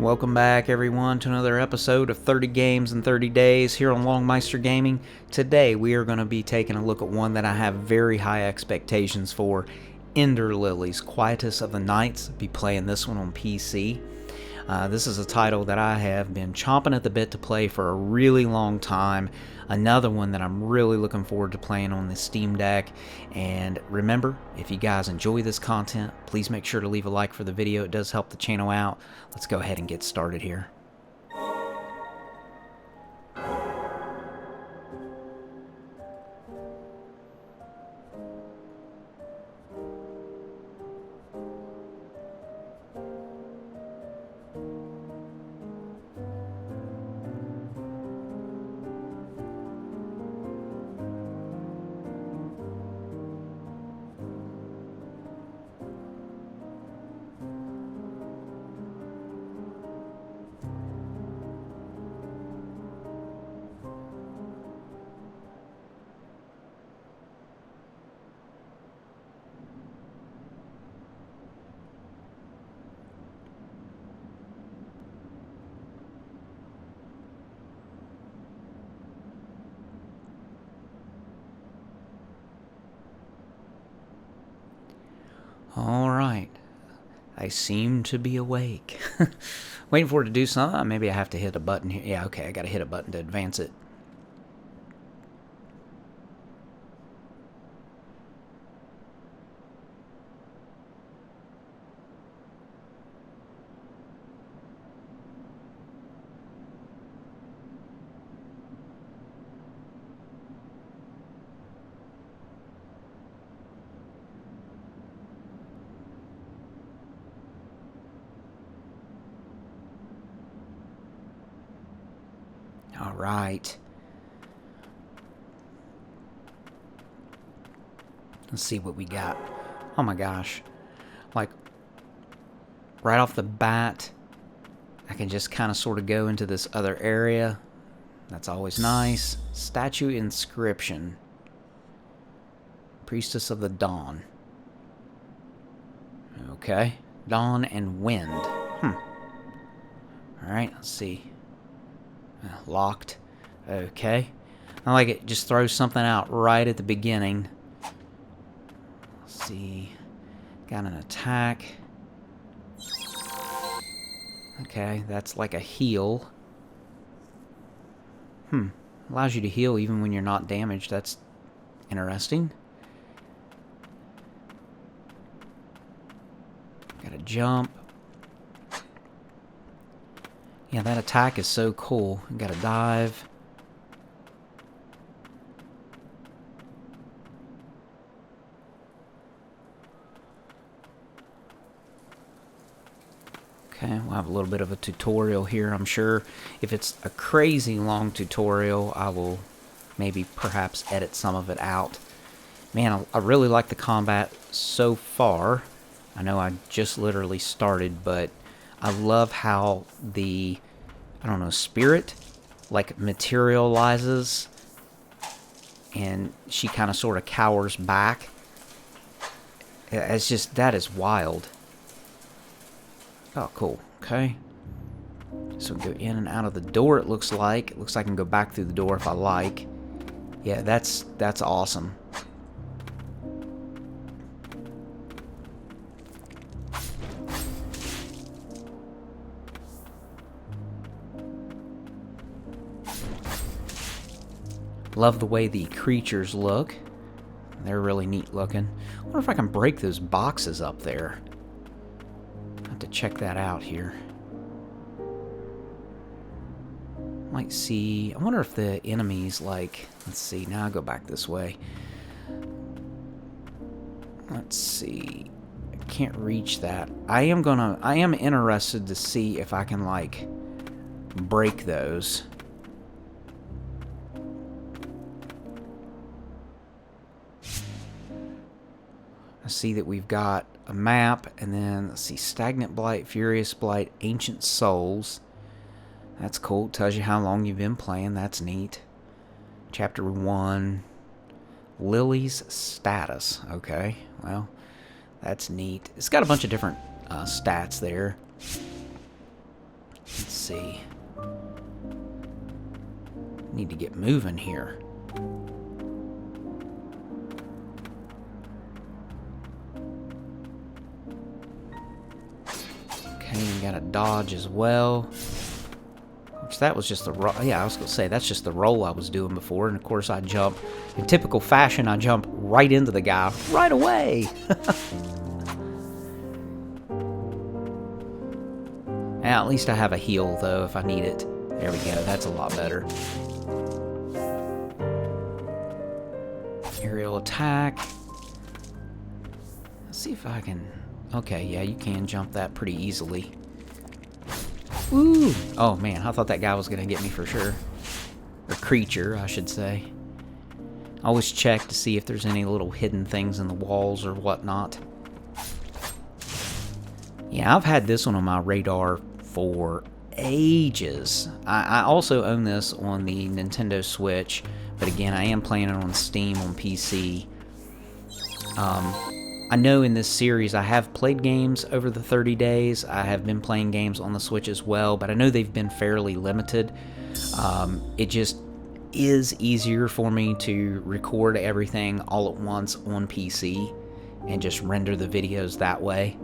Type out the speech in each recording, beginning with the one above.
Welcome back, everyone, to another episode of 30 Games in 30 Days here on Meister Gaming. Today, we are going to be taking a look at one that I have very high expectations for, Lilies Quietus of the Nights. Be playing this one on PC. This is a title that I have been chomping at the bit to play for a really long time. Another one that I'm really looking forward to playing on the Steam Deck. And remember, if you guys enjoy this content, please make sure to leave a like for the video. It does help the channel out. Let's go ahead and get started here. Alright, I seem to be awake. Waiting for it to do something. Maybe I have to hit a button here. Yeah, okay, I gotta hit a button to advance it. Alright. Let's see what we got. Oh my gosh. Like, right off the bat, I can just kind of sort of go into this other area. That's always nice. Statue inscription. Priestess of the Dawn. Okay. Dawn and wind. Alright, let's see. Locked. Okay. I like it. Just throws something out right at the beginning. Let's see. Got an attack. Okay, that's like a heal. Allows you to heal even when you're not damaged. That's interesting. Got a jump. Yeah, that attack is so cool. Got to dive. Okay, we'll have a little bit of a tutorial here, I'm sure. If it's a crazy long tutorial, I will maybe perhaps edit some of it out. Man, I really like the combat so far. I know I just literally started, but I love how the, I don't know, spirit, like, materializes, and she kind of sort of cowers back. It's just, that is wild. Oh, cool. Okay. So we go in and out of the door, it looks like. It looks like I can go back through the door if I like. Yeah, that's awesome. Love the way the creatures look. They're really neat looking. I wonder if I can break those boxes up there. I have to check that out here. Might see. I wonder if the enemies, like, let's see. Now I'll go back this way. Let's see. I can't reach that. I am interested to see if I can, like, break those. I see that we've got a map, and then, let's see, Stagnant Blight, Furious Blight, Ancient Souls. That's cool. Tells you how long you've been playing. That's neat. Chapter 1. Lilies Status. Okay, well, that's neat. It's got a bunch of different stats there. see. Need to get moving here. Okay, we got a dodge as well. Which that was just the roll. Yeah, I was going to say, that's just the roll I was doing before. And of course I jump, in typical fashion, I jump right into the guy right away. Now, at least I have a heal, though, if I need it. There we go. That's a lot better. Aerial attack. Let's see if I can... Okay, yeah, you can jump that pretty easily. Woo! Oh, man, I thought that guy was going to get me for sure. Or creature, I should say. Always check to see if there's any little hidden things in the walls or whatnot. Yeah, I've had this one on my radar for ages. I also own this on the Nintendo Switch, but again, I am playing it on Steam on PC. I know in this series I have played games over the 30 days. I have been playing games on the Switch as well, but I know they've been fairly limited. It just is easier for me to record everything all at once on PC and just render the videos that way.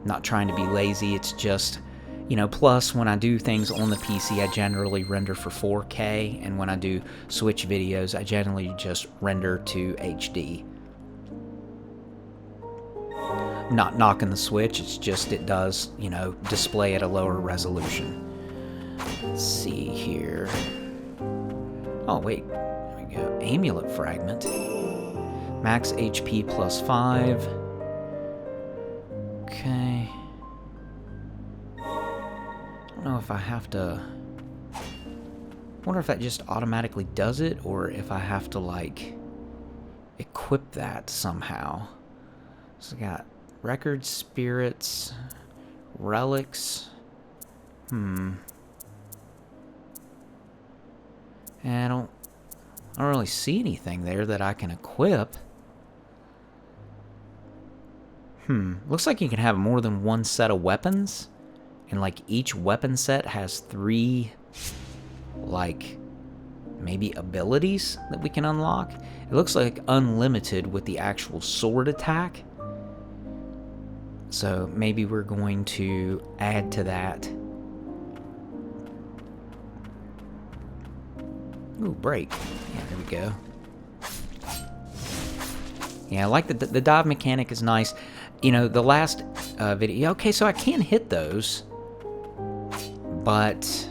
Not trying to be lazy, it's just... You know, plus when I do things on the PC, I generally render for 4K, and when I do Switch videos, I generally just render to HD. Not knocking the Switch, it's just it does, you know, display at a lower resolution. Let's see here. Oh, wait. There we go. Amulet Fragment. Max HP plus 5. Okay. I don't know if I have to... I wonder if that just automatically does it, or if I have to, like, equip that somehow. So I got records, spirits, relics. And I don't really see anything there that I can equip. Looks like you can have more than one set of weapons. And, like, each weapon set has 3, like, maybe abilities that we can unlock. It looks like unlimited with the actual sword attack. So, maybe we're going to add to that. Ooh, break. Yeah, there we go. Yeah, I like the dive mechanic is nice. You know, the last video... Okay, so I can hit those. But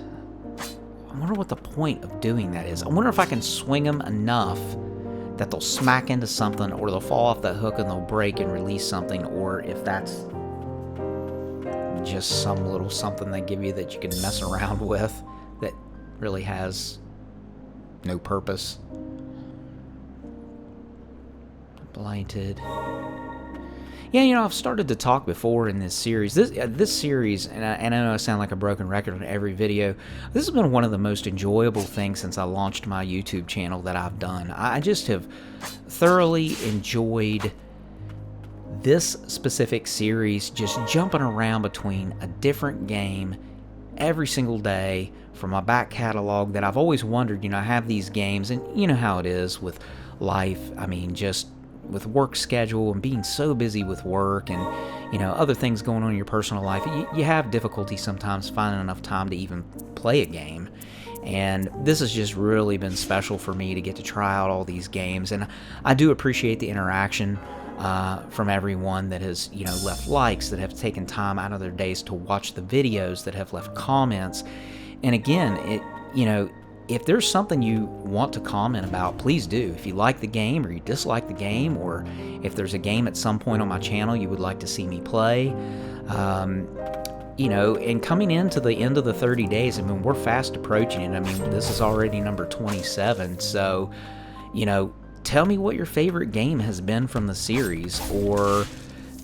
I wonder what the point of doing that is. I wonder if I can swing them enough that they'll smack into something, or they'll fall off that hook and they'll break and release something, or if that's just some little something they give you that you can mess around with that really has no purpose. Blighted. Yeah, you know, I've started to talk before in this series. This series, and I know I sound like a broken record on every video, this has been one of the most enjoyable things since I launched my YouTube channel that I've done. I just have thoroughly enjoyed this specific series, just jumping around between a different game every single day from my back catalog that I've always wondered, you know, I have these games, and you know how it is with life. I mean, just with work schedule and being so busy with work and, you know, other things going on in your personal life, you have difficulty sometimes finding enough time to even play a game. And this has just really been special for me to get to try out all these games. And I do appreciate the interaction from everyone that has, you know, left likes, that have taken time out of their days to watch the videos, that have left comments. And again, you know, if there's something you want to comment about, please do. If you like the game or you dislike the game, or if there's a game at some point on my channel you would like to see me play, you know, and coming into the end of the 30 days, I mean, we're fast approaching it. I mean, this is already number 27, so, you know, tell me what your favorite game has been from the series, or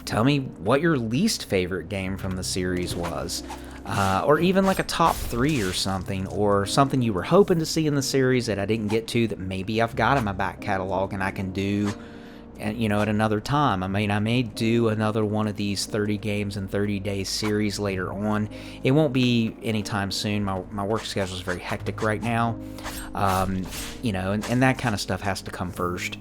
tell me what your least favorite game from the series was. Or even like a top 3 or something you were hoping to see in the series that I didn't get to, that maybe I've got in my back catalog and I can do and at another time. I mean, I may do another one of these 30 games in 30 days series later on. It won't be anytime soon. My work schedule is very hectic right now, and that kind of stuff has to come first.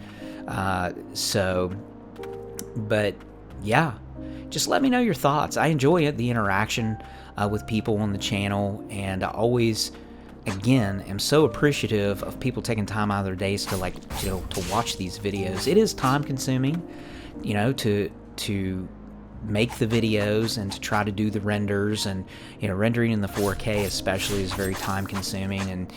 But yeah, just let me know your thoughts. I enjoy the interaction with people on the channel, and I always, again, am so appreciative of people taking time out of their days to to watch these videos. It is time consuming, to make the videos and to try to do the renders, and rendering in the 4K especially is very time consuming, and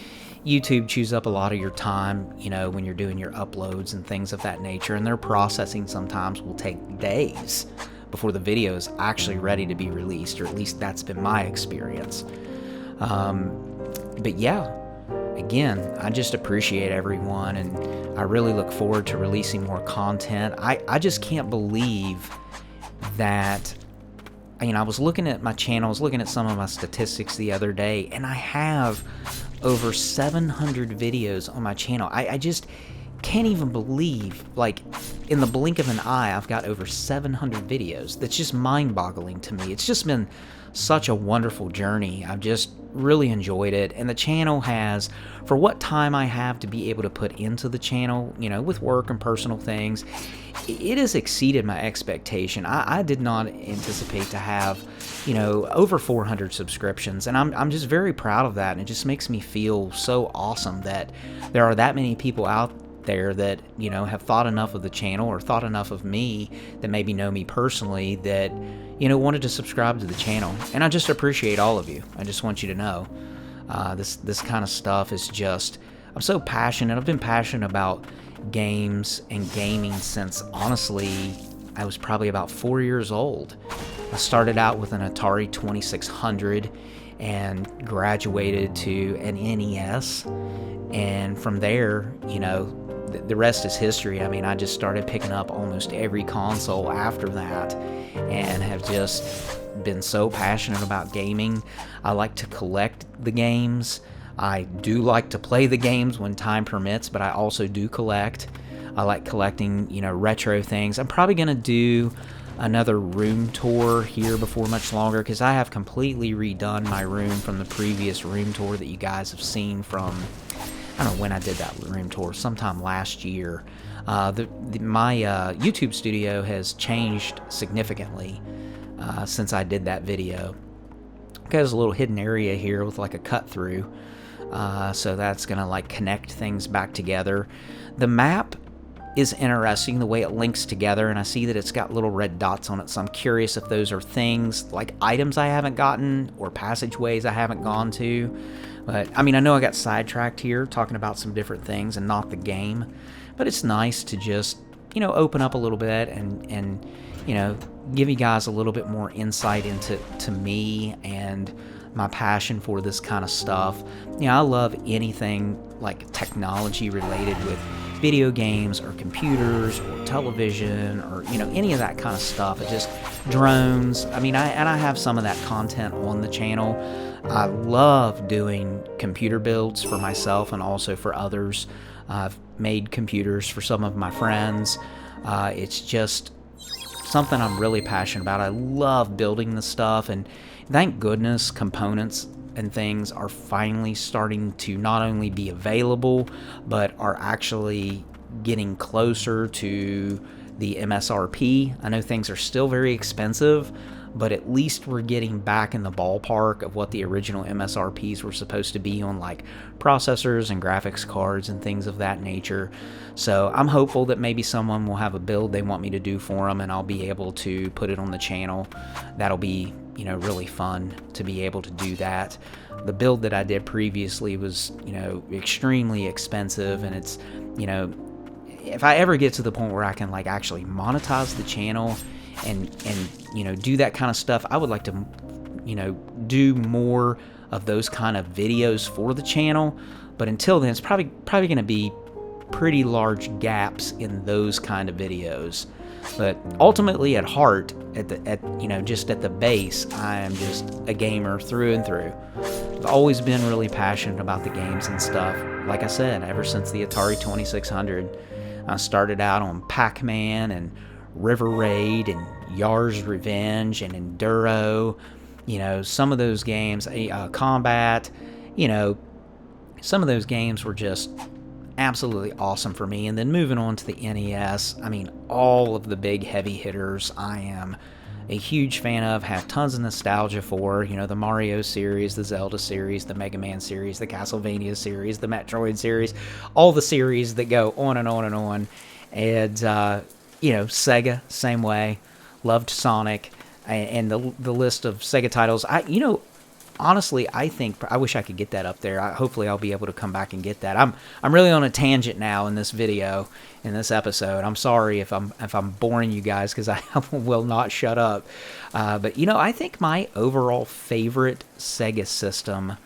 YouTube chews up a lot of your time, when you're doing your uploads and things of that nature, and their processing sometimes will take days before the video is actually ready to be released, or at least that's been my experience. But yeah, again, I just appreciate everyone, and I really look forward to releasing more content. I just can't believe that, I was looking at my channel, I was looking at some of my statistics the other day, and I have over 700 videos on my channel. I just can't even believe, like, in the blink of an eye, I've got over 700 videos. That's just mind-boggling to me. It's just been such a wonderful journey. I've just really enjoyed it, and the channel has, for what time I have to be able to put into the channel, with work and personal things, it has exceeded my expectation. I did not anticipate to have, over 400 subscriptions, and I'm just very proud of that, and it just makes me feel so awesome that there are that many people out there that have thought enough of the channel, or thought enough of me, that maybe know me personally, that wanted to subscribe to the channel. And I just appreciate all of you. I just want you to know, this kind of stuff is just, I'm so passionate. I've been passionate about games and gaming since, honestly, I was probably about 4 years old. I started out with an Atari 2600 and graduated to an NES, and from there, the rest is history. I mean, I just started picking up almost every console after that, and have just been so passionate about gaming. I like to collect the games. I do like to play the games when time permits, but I also do collect. I like collecting, retro things. I'm probably going to do another room tour here before much longer, because I have completely redone my room from the previous room tour that you guys have seen from, I don't know when I did that room tour, sometime last year. My YouTube studio has changed significantly since I did that video. There's a little hidden area here with like a cut through, so that's gonna like connect things back together. The map is interesting, the way it links together, and I see that it's got little red dots on it, so I'm curious if those are things like items I haven't gotten or passageways I haven't gone to. But I mean, I know I got sidetracked here talking about some different things and not the game, but it's nice to just, open up a little bit and give you guys a little bit more insight into me and my passion for this kind of stuff. I love anything like technology related with video games or computers or television or any of that kind of stuff. It just drones. I mean, I have some of that content on the channel. I love doing computer builds for myself and also for others. I've made computers for some of my friends. It's just something I'm really passionate about. I love building the stuff, and thank goodness components and things are finally starting to not only be available, but are actually getting closer to the MSRP. I know things are still very expensive, but at least we're getting back in the ballpark of what the original MSRPs were supposed to be on like processors and graphics cards and things of that nature. So I'm hopeful that maybe someone will have a build they want me to do for them, and I'll be able to put it on the channel. That'll be, really fun to be able to do that. The build that I did previously was, extremely expensive, and it's, if I ever get to the point where I can like actually monetize the channel and do that kind of stuff, I would like to do more of those kind of videos for the channel. But until then, it's probably going to be pretty large gaps in those kind of videos. But ultimately, at heart, just at the base, I am just a gamer through and through. I've always been really passionate about the games and stuff. Like I said, ever since the Atari 2600. I started out on Pac-Man and River Raid and Yar's Revenge and Enduro. You know, some of those games, Combat, you know, some of those games were just absolutely awesome for me. And then moving on to the NES, I mean, all of the big heavy hitters I am a huge fan of, have tons of nostalgia for, you know, the Mario series, the Zelda series, the Mega Man series, the Castlevania series, the Metroid series, all the series that go on and on and on. And, you know, Sega, same way. Loved Sonic, and the list of Sega titles. You know, honestly, I think I wish I could get that up there. Hopefully, I'll be able to come back and get that. I'm really on a tangent now in this video, in this episode. I'm sorry if I'm boring you guys, because I will not shut up. But you know, I think my overall favorite Sega system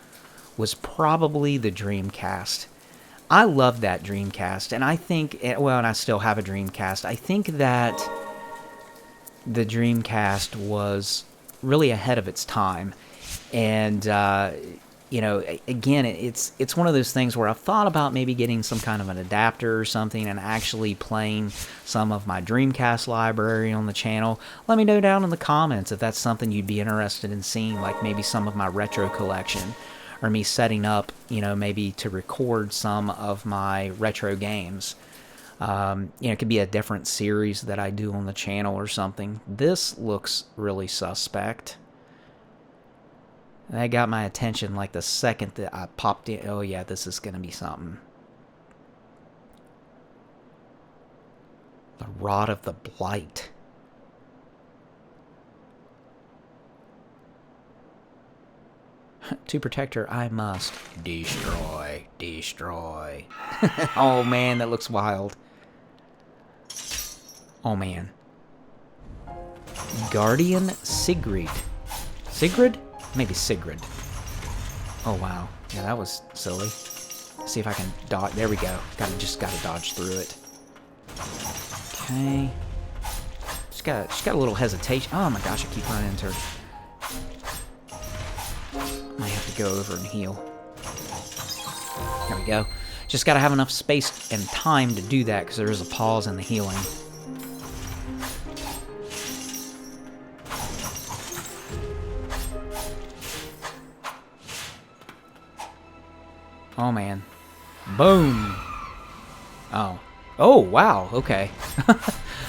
was probably the Dreamcast. I love that Dreamcast, and I think, well, and I still have a Dreamcast. I think that the Dreamcast was really ahead of its time. And, you know, again, it's one of those things where I've thought about maybe getting some kind of an adapter or something and actually playing some of my Dreamcast library on the channel. Let me know down in the comments if that's something you'd be interested in seeing, like maybe some of my retro collection, or me setting up, you know, maybe to record some of my retro games. You know, it could be a different series that I do on the channel or something. This looks really suspect. That got my attention like the second that I popped in. Oh yeah, this is going to be something. The Rod of the Blight. To protect her, I must destroy. Destroy. Oh man, that looks wild. Oh man. Guardian Sigrid. Sigrid? Maybe Sigrid. Oh wow. Yeah, that was silly. Let's see if I can dodge. There we go. Just gotta dodge through it. Okay. She's got a little hesitation. Oh my gosh, I keep running into her. Might have to go over and heal. There we go. Just gotta have enough space and time to do that, because there is a pause in the healing. Oh man. Boom. Oh. Oh, wow. Okay.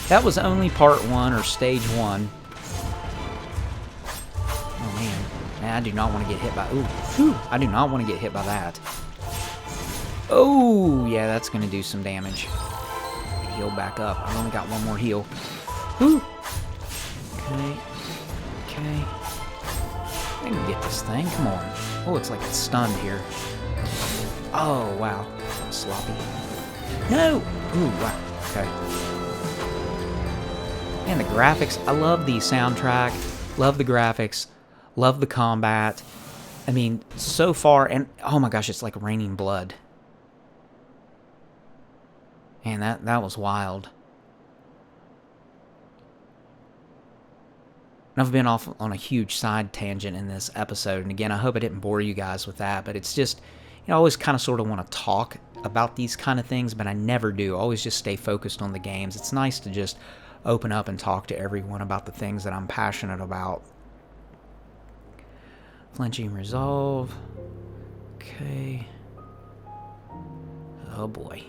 That was only part 1 or stage 1. Oh man. Man, I do not want to get hit by... Ooh. Whew. I do not want to get hit by that. Oh, yeah, that's going to do some damage. Heal back up. I've only got one more heal. Whew. Okay. Okay. I can get this thing. Come on. Oh, looks like it's stunned here. Oh, wow. That was sloppy. No! Ooh, wow. Okay. And the graphics. I love the soundtrack. Love the graphics. Love the combat. I mean, so far, and oh my gosh, it's like raining blood. Man, that was wild. I've been off on a huge side tangent in this episode, and again, I hope I didn't bore you guys with that, but it's just, you know, I always kind of sort of want to talk about these kind of things, but I never do. I always just stay focused on the games. It's nice to just open up and talk to everyone about the things that I'm passionate about. Flinching resolve. Okay. Oh boy.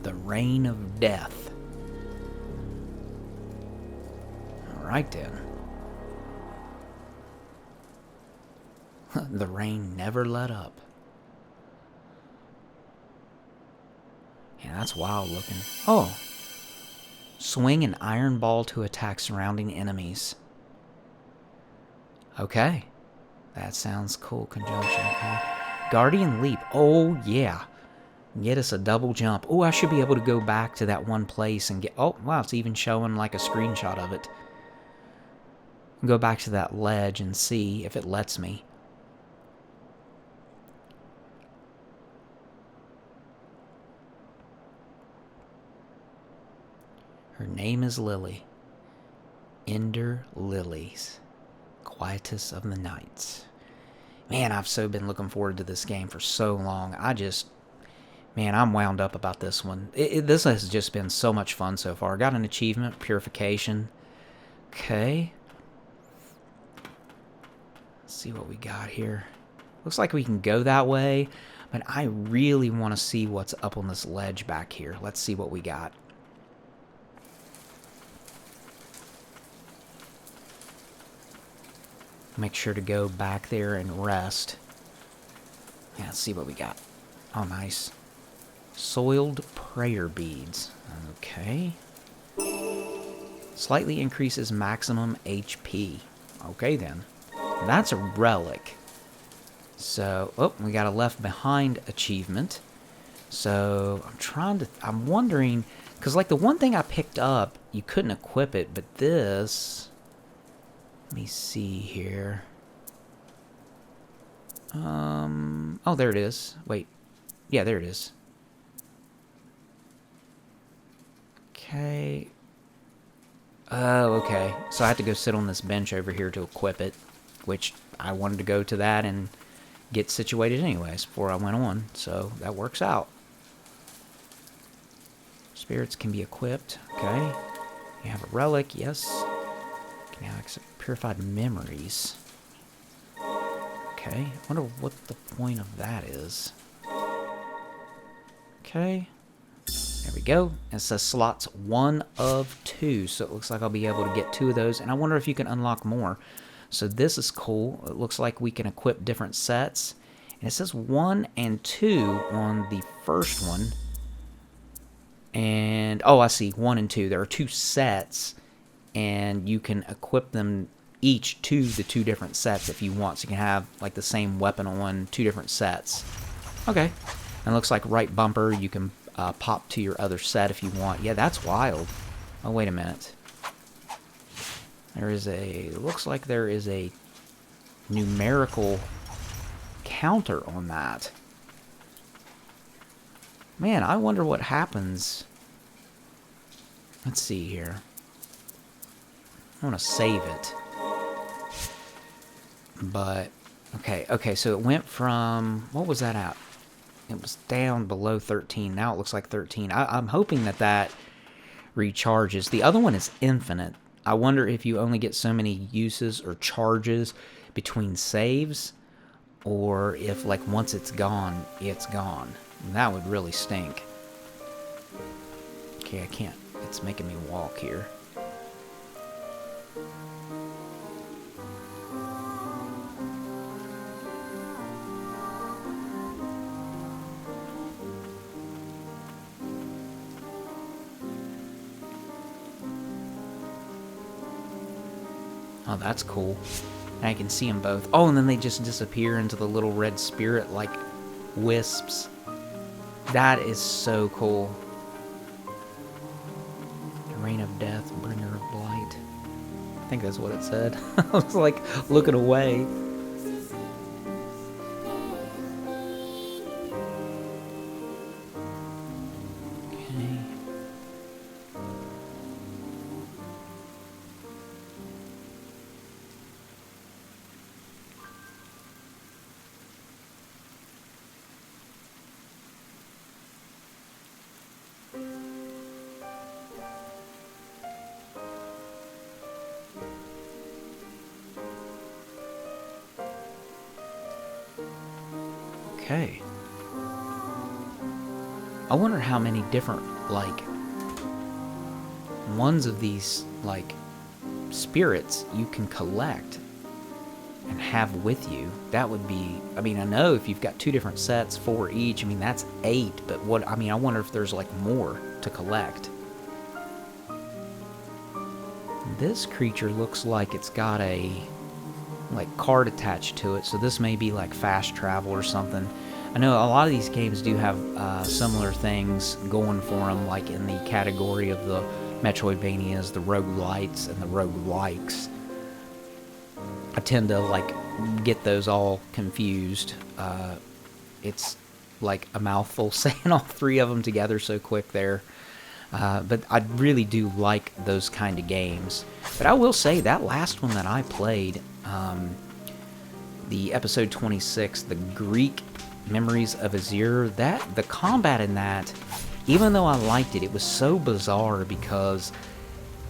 The Reign of Death. Alright then. The rain never let up. Yeah, that's wild looking. Oh. Swing an iron ball to attack surrounding enemies. Okay. That sounds cool. Conjunction. Okay. Guardian Leap. Oh, yeah. Get us a double jump. Oh, I should be able to go back to that one place and get... Oh, wow, it's even showing like a screenshot of it. Go back to that ledge and see if it lets me. Her name is Lily. Ender Lilies Quietus of the Nights. Man, I've so been looking forward to this game for so long. Man, I'm wound up about this one. This has just been so much fun so far. Got an achievement, Purification. Okay. Let's see what we got here. Looks like we can go that way, but I really want to see what's up on this ledge back here. Let's see what we got. Make sure to go back there and rest. Yeah, let's see what we got. Oh, nice. Soiled prayer beads. Okay. Slightly increases maximum HP. Okay, then. That's a relic. So, oh, we got a left behind achievement. So, I'm wondering, because like the one thing I picked up, you couldn't equip it, but this... Let me see here. Oh, there it is. Wait. Yeah, there it is. Okay. Oh, okay. So I have to go sit on this bench over here to equip it, which I wanted to go to that and get situated anyways before I went on, so that works out. Spirits can be equipped. Okay. You have a relic, yes. Can now accept purified memories. Okay, I wonder what the point of that is. Okay, there we go. It says slots 1 of 2, so it looks like I'll be able to get 2 of those, and I wonder if you can unlock more. So this is cool. It looks like we can equip different sets, and it says 1 and 2 on the first one. And, oh, I see, 1 and 2. There are 2 sets, and you can equip them each to the 2 different sets if you want. So you can have like the same weapon on 2 different sets. Okay. And it looks like right bumper you can pop to your other set if you want. Yeah, that's wild. Oh, wait a minute. Looks like there is a numerical counter on that. Man, I wonder what happens. Let's see here. I want to save it. But, okay, so it went from, what was that at? It was down below 13. Now it looks like 13. I'm hoping that recharges. The other one is infinite. I wonder if you only get so many uses or charges between saves, or if, like, once it's gone, it's gone. And that would really stink. Okay, I can't. It's making me walk here. Oh, that's cool. And I can see them both. Oh, and then they just disappear into the little red spirit, like wisps. That is so cool. The Reign of Death, Bringer of Blight. I think that's what it said. I was like looking away. Okay. I wonder how many different, like, ones of these, like, spirits you can collect and have with you. That would be, I mean, I know if you've got 2 different sets, 4 each, I mean, that's 8, but I wonder if there's, like, more to collect. this creature looks like it's got a card attached to it, so this may be like fast travel or something. I know a lot of these games do have similar things going for them, like in the category of the Metroidvanias, the roguelites, and the roguelikes. I tend to like get those all confused. It's like a mouthful saying all three of them together so quick there. But I really do like those kind of games. But I will say that last one that I played, the episode 26, the Greek Memories of Azir, the combat in that, even though I liked it, it was so bizarre because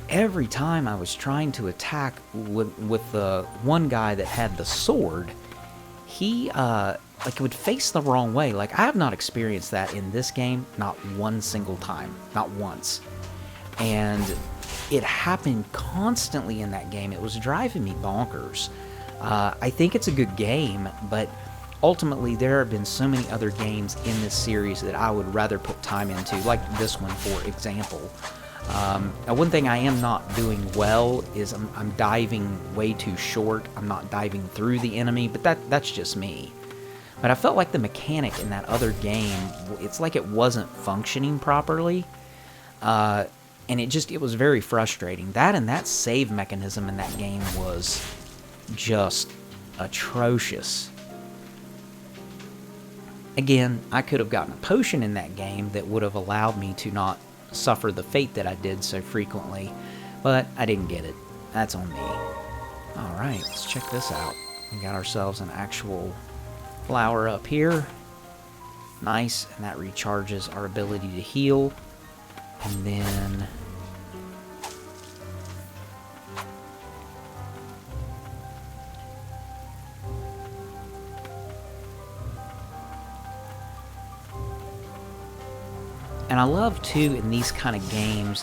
every time I was trying to attack with the one guy that had the sword, he like would face the wrong way. Like, I have not experienced that in this game, not one single time, not once. And it happened constantly in that game. It was driving me bonkers. I think it's a good game, but ultimately there have been so many other games in this series that I would rather put time into, like this one, for example. Now, one thing I am not doing well is I'm diving way too short. I'm not diving through the enemy, but that's just me. But I felt like the mechanic in that other game, it's like it wasn't functioning properly. And it was very frustrating. That save mechanism in that game was just atrocious. Again, I could have gotten a potion in that game that would have allowed me to not suffer the fate that I did so frequently, but I didn't get it. That's on me. Alright, let's check this out. We got ourselves an actual flower up here. Nice, and that recharges our ability to heal. And then and I love, too, in these kind of games,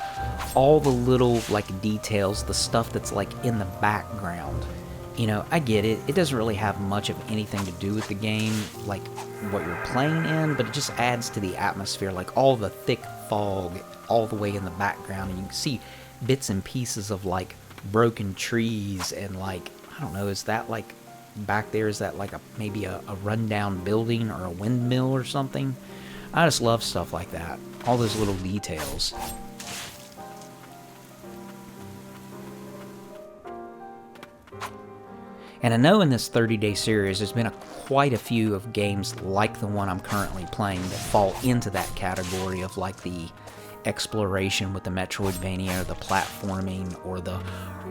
all the little, like, details, the stuff that's, like, in the background. You know, I get it. It doesn't really have much of anything to do with the game, like, what you're playing in, but it just adds to the atmosphere, like, all the thick fog all the way in the background, and you can see bits and pieces of, like, broken trees, and, like, I don't know, is that, like, back there, is that, like, maybe a rundown building or a windmill or something? I just love stuff like that. All those little details. And I know in this 30-day series, there's been quite a few of games like the one I'm currently playing that fall into that category of like the exploration with the Metroidvania, or the platforming, or the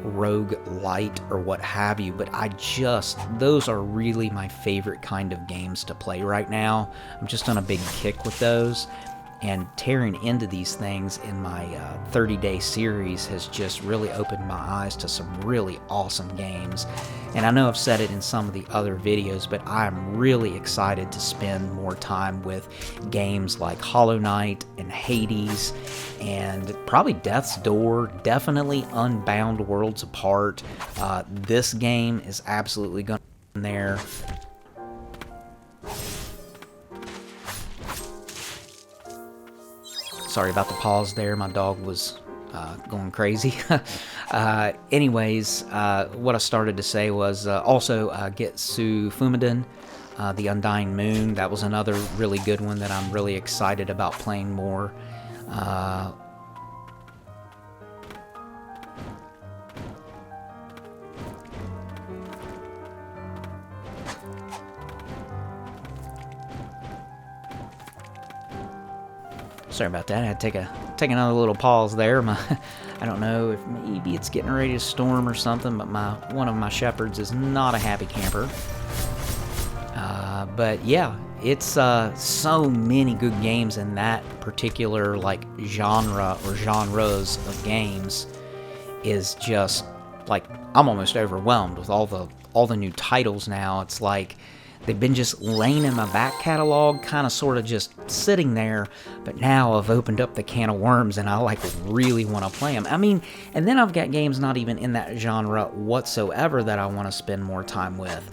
roguelite, or what have you. But those are really my favorite kind of games to play right now. I'm just on a big kick with those. And tearing into these things in my 30-day series has just really opened my eyes to some really awesome games. And I know I've said it in some of the other videos, but I'm really excited to spend more time with games like Hollow Knight and Hades, and probably Death's Door, definitely Unbound Worlds Apart. This game is absolutely going to be in there. Sorry about the pause there. My dog was going crazy. Anyways, what I started to say was also Getsu Fumaden, The Undying Moon. That was another really good one that I'm really excited about playing more. Sorry about that. I had to take another little pause there. I don't know if maybe it's getting ready to storm or something, but one of my shepherds is not a happy camper. But yeah, it's so many good games in that particular like genre or genres of games. Is just like, I'm almost overwhelmed with all the new titles now. It's like they've been just laying in my back catalog, kind of sort of just sitting there, but now I've opened up the can of worms and I like really want to play them. I mean, and then I've got games not even in that genre whatsoever that I want to spend more time with.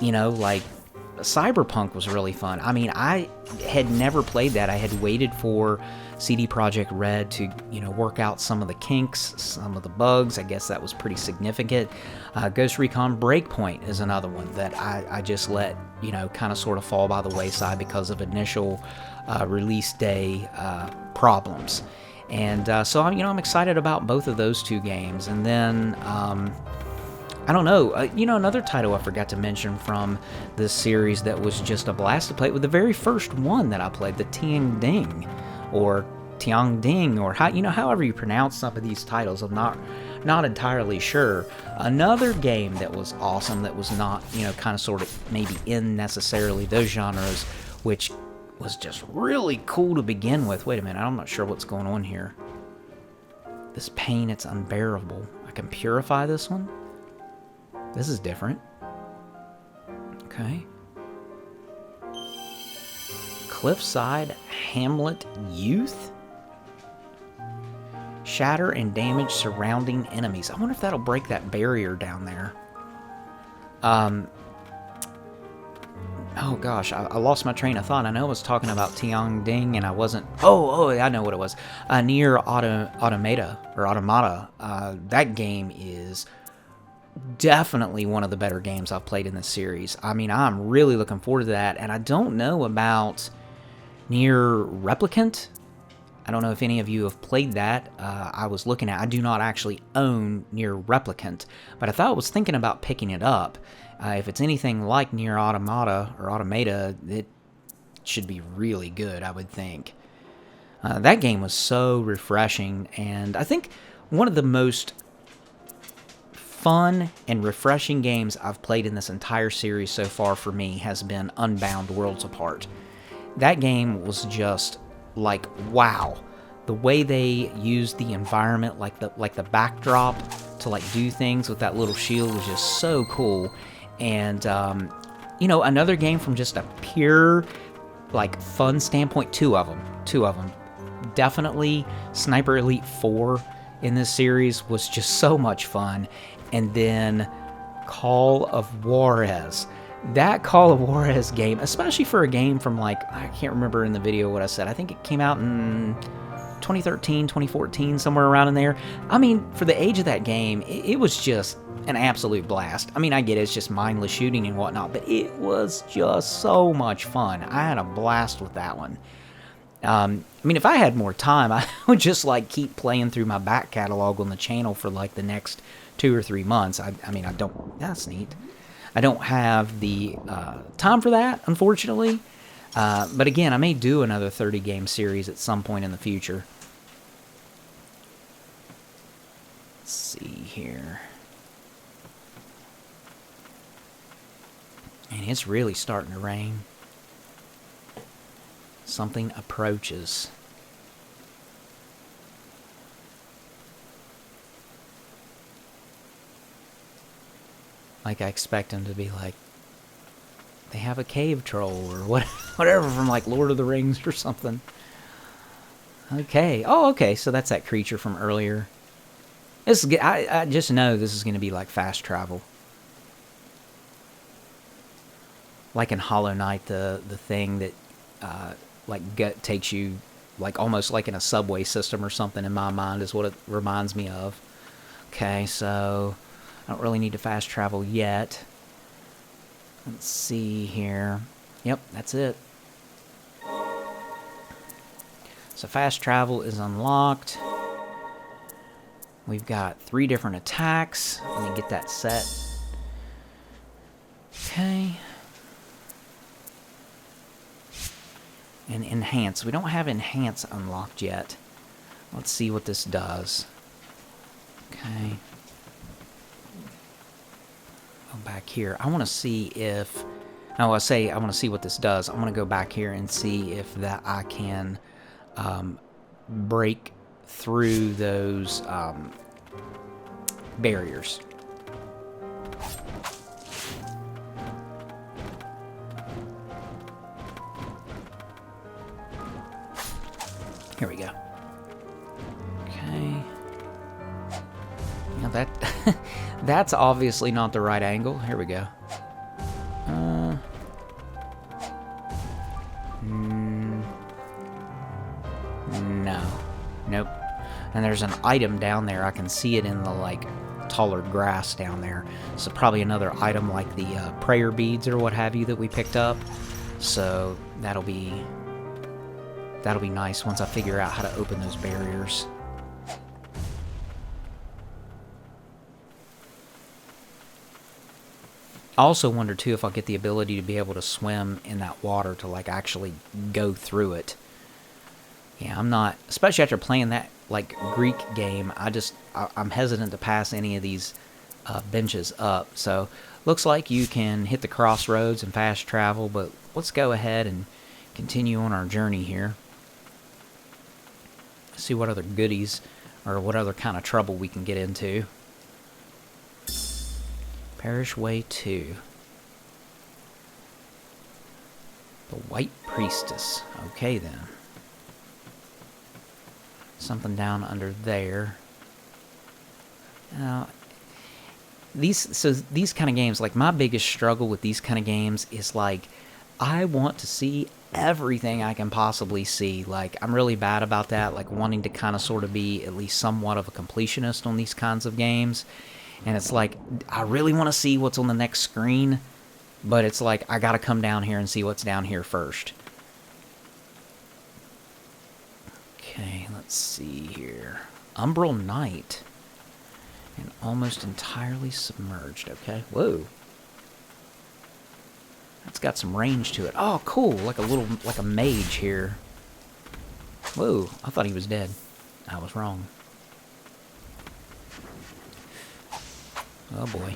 You know, like Cyberpunk was really fun. I mean, I had never played that. I had waited for CD Projekt Red to, work out some of the kinks, some of the bugs. I guess that was pretty significant. Ghost Recon Breakpoint is another one that I just let, kind of sort of fall by the wayside because of initial release day problems. And so I'm excited about both of those two games. And then I don't know, another title I forgot to mention from this series that was just a blast to play with the very first one that I played, the Tiangding, or Tiangding, or however you pronounce some of these titles. I'm not entirely sure. Another game that was awesome, that was not, kind of sort of maybe in necessarily those genres, which was just really cool to begin with. Wait a minute, I'm not sure what's going on here. This pain, it's unbearable. I can purify this one. This is different. Okay. Cliffside Hamlet Youth? Shatter and damage surrounding enemies. I wonder if that'll break that barrier down there. Oh gosh, I lost my train of thought. I know I was talking about Tiangding and I wasn't... Oh, I know what it was. Nier Automata. That game is definitely one of the better games I've played in this series. I mean, I'm really looking forward to that, and I don't know about Nier Replicant. I don't know if any of you have played that. I was looking at... I do not actually own Nier Replicant, but I thought I was thinking about picking it up. If it's anything like Nier Automata, it should be really good, I would think. That game was so refreshing, and I think one of the most fun and refreshing games I've played in this entire series so far for me has been Unbound Worlds Apart. That game was just like, wow. The way they used the environment, like the backdrop, to like do things with that little shield was just so cool. And another game from just a pure like fun standpoint, two of them. Definitely Sniper Elite 4 in this series was just so much fun. And then Call of Juarez. That Call of Juarez game, especially for a game from like, I can't remember in the video what I said. I think it came out in 2013, 2014, somewhere around in there. I mean, for the age of that game, it was just an absolute blast. I mean, I get it, it's just mindless shooting and whatnot, but it was just so much fun. I had a blast with that one. I mean, if I had more time, I would just like keep playing through my back catalog on the channel for like the next 2 or 3 months. I mean, I don't... That's neat. I don't have the time for that, unfortunately. But again, I may do another 30-game series at some point in the future. Let's see here. And it's really starting to rain. Something approaches. Like, I expect him to be like, they have a cave troll or whatever from like Lord of the Rings or something. Okay. Oh, okay. So that's that creature from earlier. I just know this is going to be like fast travel. Like in Hollow Knight, the thing that takes you like almost like in a subway system or something in my mind is what it reminds me of. Okay, so I don't really need to fast travel yet. Let's see here. Yep, that's it. So fast travel is unlocked. We've got 3 different attacks. Let me get that set. Okay. And enhance. We don't have enhance unlocked yet. Let's see what this does. Okay. Go back here. I want to see if... I want to see what this does. I want to go back here and see if that I can break through those barriers. Here we go. Okay. Now that's obviously not the right angle. Here we go. Nope. And there's an item down there. I can see it in the, like, taller grass down there. So probably another item like the prayer beads or what have you that we picked up. So that'll be nice once I figure out how to open those barriers. I also wonder too if I'll get the ability to be able to swim in that water to like actually go through it. Yeah, I'm not, especially after playing that like Greek game, I'm hesitant to pass any of these benches up. So looks like you can hit the crossroads and fast travel, but let's go ahead and continue on our journey here. See what other goodies or what other kind of trouble we can get into. Parish Way 2. The White Priestess. Okay then. Something down under there. Now, these kind of games, like my biggest struggle with these kind of games is like, I want to see everything I can possibly see. Like, I'm really bad about that, like wanting to kind of sort of be at least somewhat of a completionist on these kinds of games. And it's like, I really want to see what's on the next screen, but it's like, I got to come down here and see what's down here first. Okay, let's see here. Umbral Night. And almost entirely submerged, okay. Whoa. That's got some range to it. Oh, cool, like a mage here. Whoa, I thought he was dead. I was wrong. Oh boy.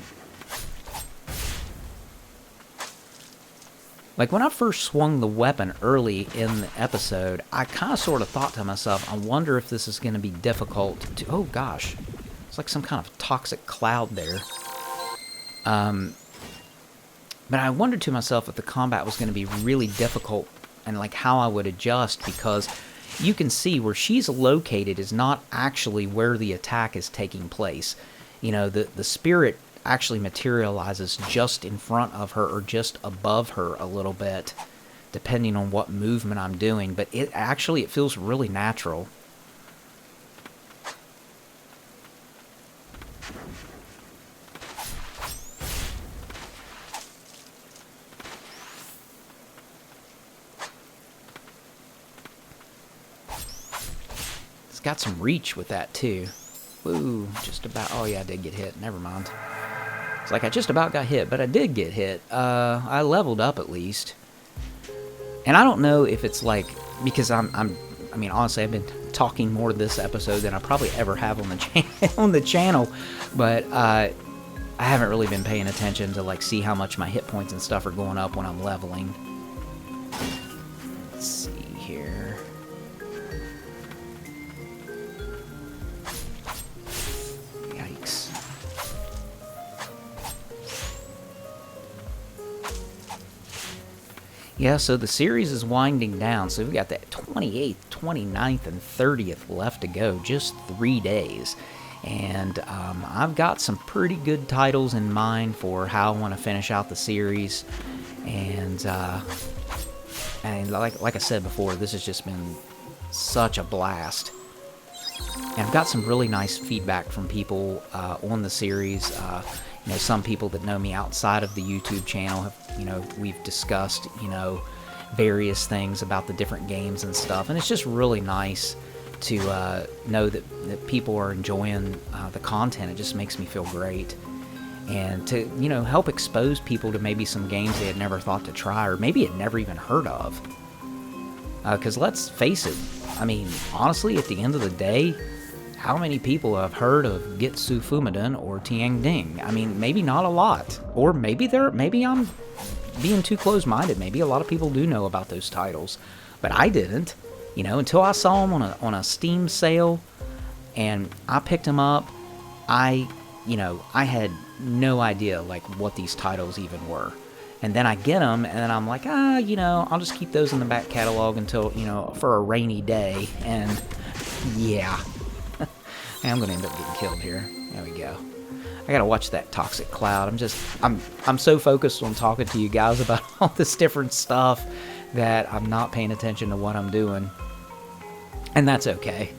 Like when I first swung the weapon early in the episode, I kind of sort of thought to myself, I wonder if this is going to be difficult to... Oh gosh. It's like some kind of toxic cloud there. But I wondered to myself if the combat was going to be really difficult and like how I would adjust, because you can see where she's located is not actually where the attack is taking place. You know, the spirit actually materializes just in front of her or just above her a little bit, depending on what movement I'm doing. But it feels really natural. It's got some reach with that too. Ooh, just about... Oh, yeah, I did get hit. Never mind. It's like I just about got hit, but I did get hit. I leveled up at least. And I don't know if it's like... Because I mean, honestly, I've been talking more this episode than I probably ever have on the channel. But I haven't really been paying attention to, like, see how much my hit points and stuff are going up when I'm leveling. Let's see here... Yeah, so the series is winding down, so we've got that 28th, 29th, and 30th left to go, just 3 days. And I've got some pretty good titles in mind for how I want to finish out the series. And like I said before, this has just been such a blast. And I've got some really nice feedback from people on the series. You know, some people that know me outside of the YouTube channel have, you know, we've discussed, you know, various things about the different games and stuff. And it's just really nice to know that people are enjoying the content. It just makes me feel great. And to, you know, help expose people to maybe some games they had never thought to try, or maybe had never even heard of. Because let's face it, I mean, honestly, at the end of the day, how many people have heard of Getsu Fumaden or Tiang Ding? I mean, maybe not a lot. Or maybe I'm being too close-minded. Maybe a lot of people do know about those titles. But I didn't. You know, until I saw them on a Steam sale and I picked them up, I had no idea, like, what these titles even were. And then I get them, and then I'm like, you know, I'll just keep those in the back catalog until, you know, for a rainy day. And, yeah. I'm gonna end up getting killed here. There we go. I gotta watch that toxic cloud. I'm so focused on talking to you guys about all this different stuff that I'm not paying attention to what I'm doing. And that's okay.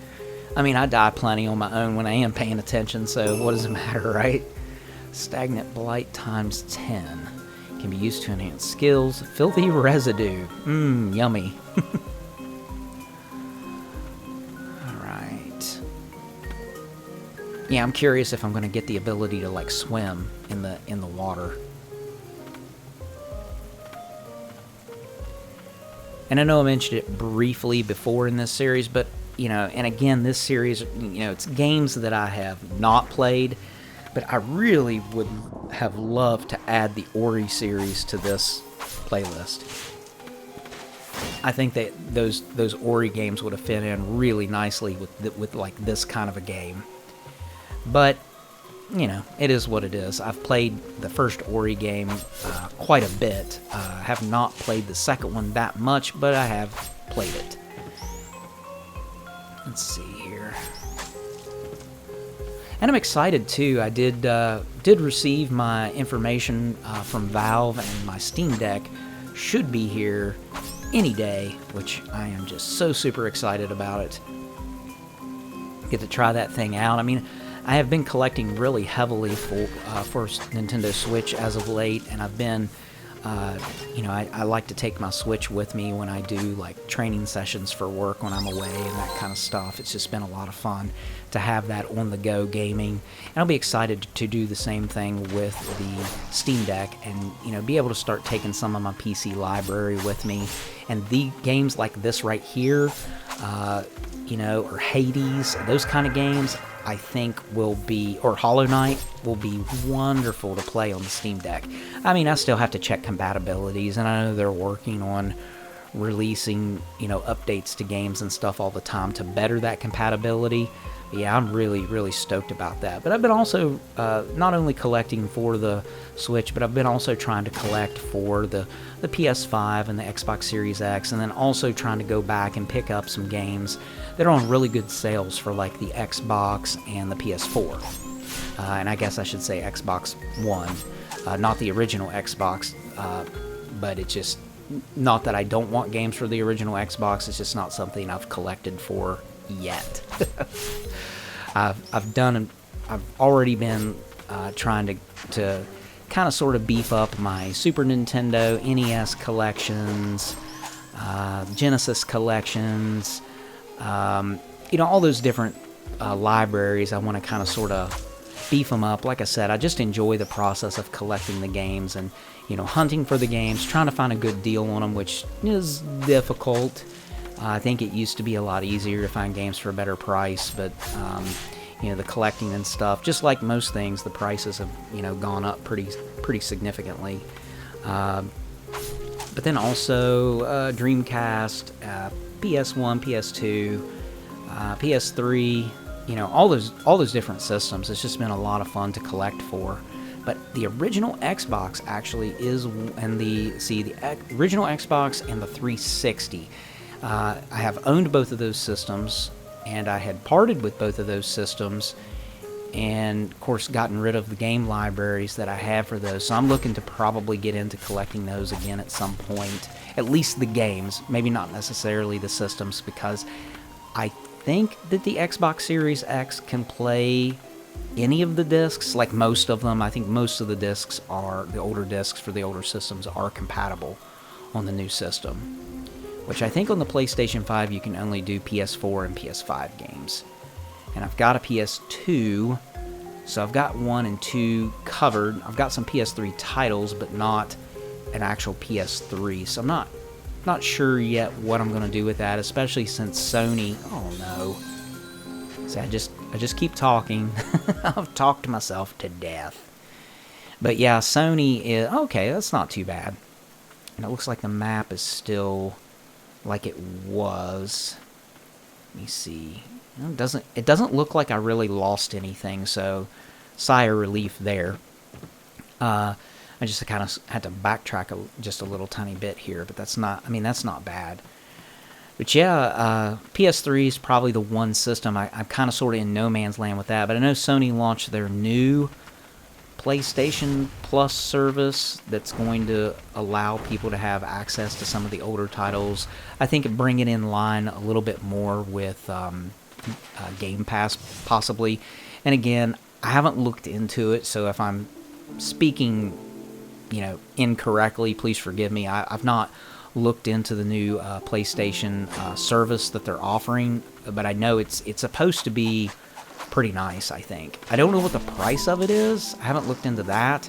I mean, I die plenty on my own when I am paying attention, so what does it matter, right? Stagnant Blight times 10. Can be used to enhance skills. Filthy Residue. Mmm, yummy. Alright. Yeah, I'm curious if I'm going to get the ability to, like, swim in the water. And I know I mentioned it briefly before in this series, but, you know, and again, this series, you know, it's games that I have not played, but I really would have loved to add the Ori series to this playlist. I think that those Ori games would have fit in really nicely with like this kind of a game. But, you know, it is what it is. I've played the first Ori game quite a bit. I have not played the second one that much, but I have played it. Let's see here. And I'm excited too. I did receive my information from Valve, and my Steam Deck should be here any day, which I am just so super excited about it. Get to try that thing out. I mean, I have been collecting really heavily for Nintendo Switch as of late, and I've been, you know, I like to take my Switch with me when I do like training sessions for work when I'm away and that kind of stuff. It's just been a lot of fun to have that on-the-go gaming, and I'll be excited to do the same thing with the Steam Deck, and you know, be able to start taking some of my PC library with me. And the games like this right here, you know, or Hades, those kind of games, I think will be, or Hollow Knight, will be wonderful to play on the Steam Deck. I mean, I still have to check compatibilities, and I know they're working on releasing, you know, updates to games and stuff all the time to better that compatibility. But yeah, I'm really, really stoked about that. But I've been also not only collecting for the Switch, but I've been also trying to collect for the PS5 and the Xbox Series X, and then also trying to go back and pick up some games that are on really good sales for like the Xbox and the PS4. And I guess I should say Xbox One, not the original Xbox, but it's just not that I don't want games for the original Xbox, it's just not something I've collected for yet. I've already been trying to kind of sort of beef up my Super Nintendo, NES collections, Genesis collections, you know, all those different libraries. I want to kind of sort of beef them up. Like I said, I just enjoy the process of collecting the games and, you know, hunting for the games, trying to find a good deal on them, which is difficult. I think it used to be a lot easier to find games for a better price, but, you know, the collecting and stuff, just like most things, the prices have, you know, gone up pretty significantly. But then also Dreamcast, PS1, PS2, PS3, you know, all those different systems. It's just been a lot of fun to collect for. But the original Xbox actually is, and the original Xbox and the 360. I have owned both of those systems, and I had parted with both of those systems, and of course gotten rid of the game libraries that I have for those. So I'm looking to probably get into collecting those again at some point. At least the games, maybe not necessarily the systems, because I think that the Xbox Series X can play any of the discs, like most of them. I think most of the discs the older discs for the older systems are compatible on the new system, which I think on the PlayStation 5 you can only do PS4 and PS5 games. And I've got a PS2, so I've got 1 and 2 covered. I've got some PS3 titles, but not an actual PS3, so I'm not sure yet what I'm going to do with that, especially since Sony... Oh no. See, I just keep talking. I've talked myself to death. But yeah, Sony is... Okay, that's not too bad. And it looks like the map is still like it was. Let me see. It doesn't look like I really lost anything, so sigh of relief there. I just kind of had to backtrack just a little tiny bit here, but that's not bad. But yeah, PS3 is probably the one system I'm kind of sort of in no man's land with that. But I know Sony launched their new PlayStation Plus service that's going to allow people to have access to some of the older titles. I think bring it in line a little bit more with Game Pass, possibly. And again, I haven't looked into it, so if I'm speaking, incorrectly, please forgive me. I've not looked into the new PlayStation service that they're offering, but I know it's supposed to be pretty nice, I think. I don't know what the price of it is. I haven't looked into that.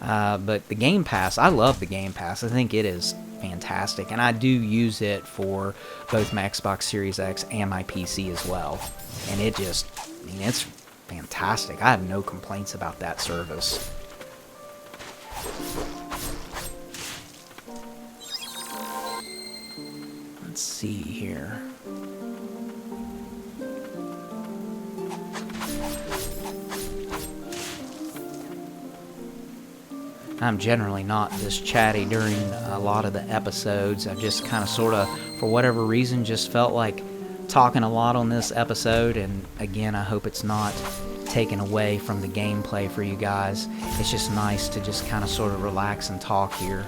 But the Game Pass, I love the Game Pass. I think it is fantastic, and I do use it for both my Xbox Series X and my PC as well. And it's fantastic. I have no complaints about that service. Let's see here. I'm generally not this chatty during a lot of the episodes. I've just kind of sort of, for whatever reason, just felt like talking a lot on this episode. And again, I hope it's not taken away from the gameplay for you guys. It's just nice to just kind of sort of relax and talk here.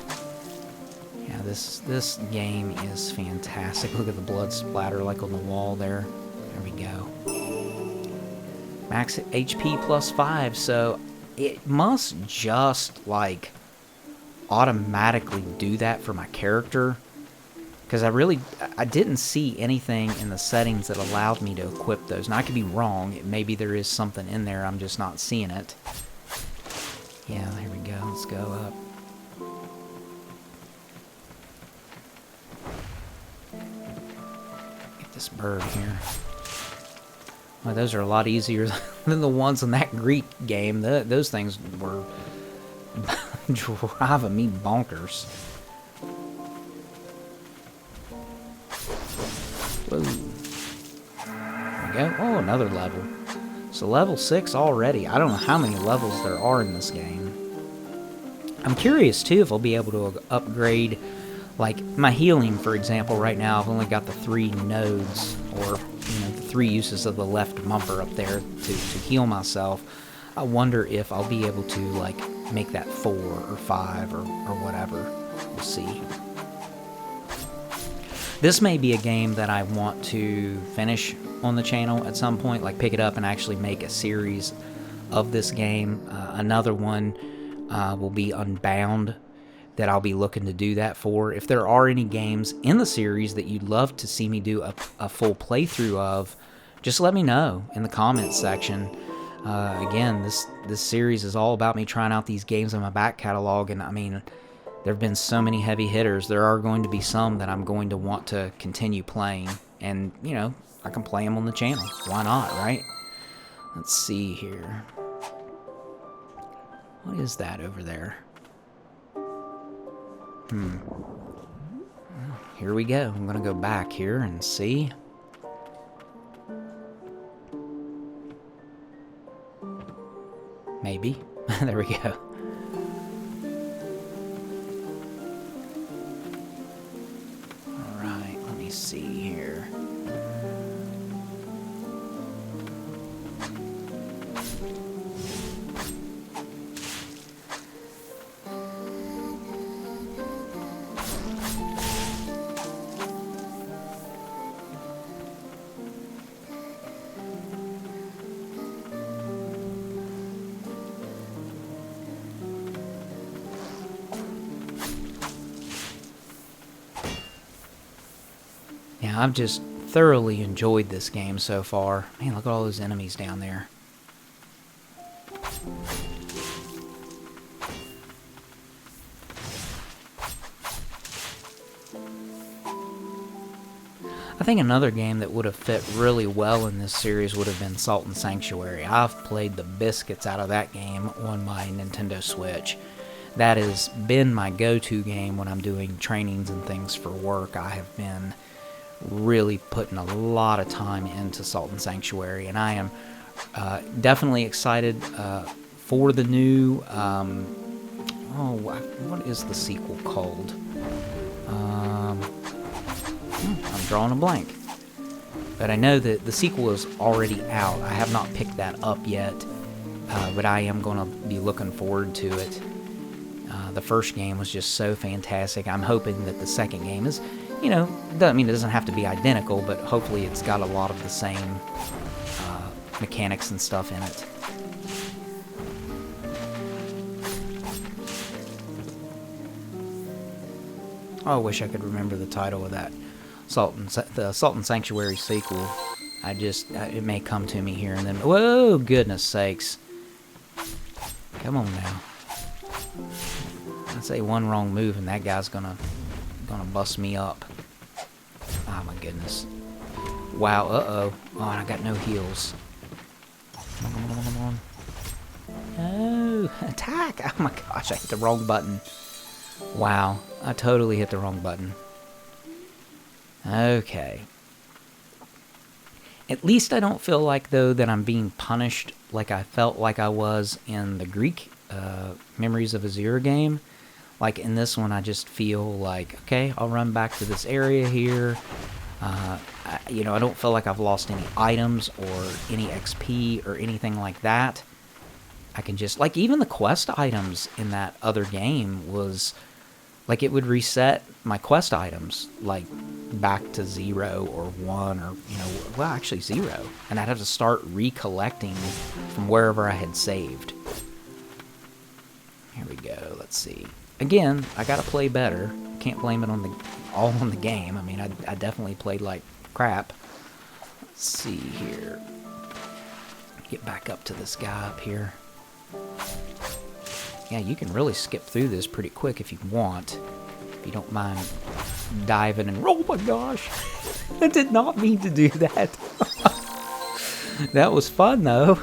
Yeah, this game is fantastic. Look at the blood splatter like on the wall there. There we go. Max HP plus 5, so it must just, like, automatically do that for my character. Because I didn't see anything in the settings that allowed me to equip those. Now, I could be wrong. Maybe there is something in there. I'm just not seeing it. Yeah, here we go. Let's go up. Get this bird here. Well, those are a lot easier than the ones in that Greek game. Those things were driving me bonkers. Whoa. There we go. Oh, another level. So level 6 already. I don't know how many levels there are in this game. I'm curious, too, if I'll be able to upgrade, like, my healing, for example. Right now, I've only got the 3 nodes, or the 3 uses of the left bumper up there to heal myself. I wonder if I'll be able to, like, make that 4 or 5 or whatever. We'll see. This may be a game that I want to finish on the channel at some point, like pick it up and actually make a series of this game. Another one will be Unbound, that I'll be looking to do that for. If there are any games in the series that you'd love to see me do a full playthrough of, just let me know in the comments section. Again, this series is all about me trying out these games in my back catalog, and I mean, there have been so many heavy hitters. There are going to be some that I'm going to want to continue playing, and I can play them on the channel. Why not, right? Let's see here. What is that over there? Here we go. I'm gonna go back here and see. Maybe. There we go. Alright, let me see here. Yeah, I've just thoroughly enjoyed this game so far. Man, look at all those enemies down there. I think another game that would have fit really well in this series would have been Salt and Sanctuary. I've played the biscuits out of that game on my Nintendo Switch. That has been my go-to game when I'm doing trainings and things for work. I have been really putting a lot of time into Salt and Sanctuary, and I am definitely excited for the new what is the sequel called? I'm drawing a blank, but I know that the sequel is already out. I have not picked that up yet, but I am going to be looking forward to it. The first game was just so fantastic. I'm hoping that the second game is You know, I mean, it doesn't have to be identical, but hopefully it's got a lot of the same mechanics and stuff in it. Oh, I wish I could remember the title of that the Salt and Sanctuary sequel. It may come to me here and then. Whoa, goodness sakes. Come on now. I say one wrong move and that guy's gonna bust me up. Oh my goodness. Wow, uh-oh. Oh, and I got no heals. Come on, come on, come on. No, attack! Oh my gosh, I hit the wrong button. Wow, I totally hit the wrong button. Okay. At least I don't feel like, though, that I'm being punished like I felt like I was in the Greek Memories of Azure game. Like, in this one, I just feel like, okay, I'll run back to this area here. I don't feel like I've lost any items or any XP or anything like that. I can just, like, even the quest items in that other game was, like, it would reset my quest items, like, back to 0 or 1 or, well, actually 0. And I'd have to start recollecting from wherever I had saved. Here we go, let's see. Again, I gotta play better. Can't blame it all on the game. I mean, I definitely played like crap. Let's see here. Get back up to this guy up here. Yeah, you can really skip through this pretty quick if you want. If you don't mind diving and... Oh my gosh! I did not mean to do that. That was fun though.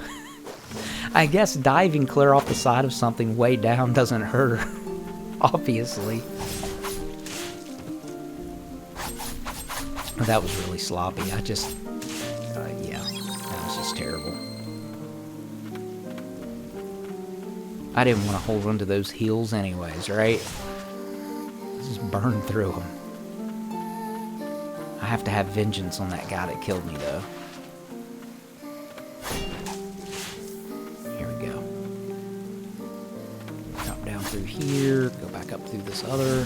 I guess diving clear off the side of something way down doesn't hurt. Obviously. That was really sloppy. Yeah, that was just terrible. I didn't want to hold on to those heals anyways, right? Just burn through them. I have to have vengeance on that guy that killed me, though. Here we go. Drop down through here, go back up through this other.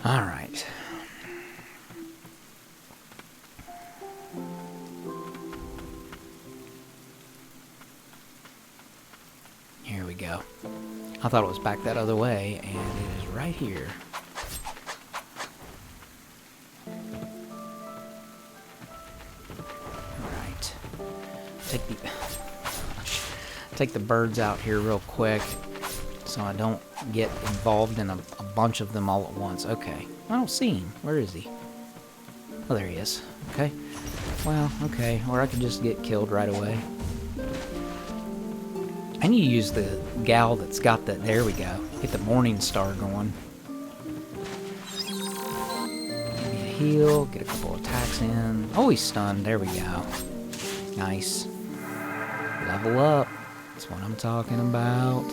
Alright. Here we go. I thought it was back that other way, and it is right here. Alright. Take the birds out here real quick so I don't get involved in a bunch of them all at once. Okay. I don't see him. Where is he? Oh, there he is. Okay. Well, okay. Or I could just get killed right away. I need to use the gal that's got the... There we go. Get the Morning Star going. Give me a heal. Get a couple attacks in. Oh, he's stunned. There we go. Nice. Level up. That's what I'm talking about.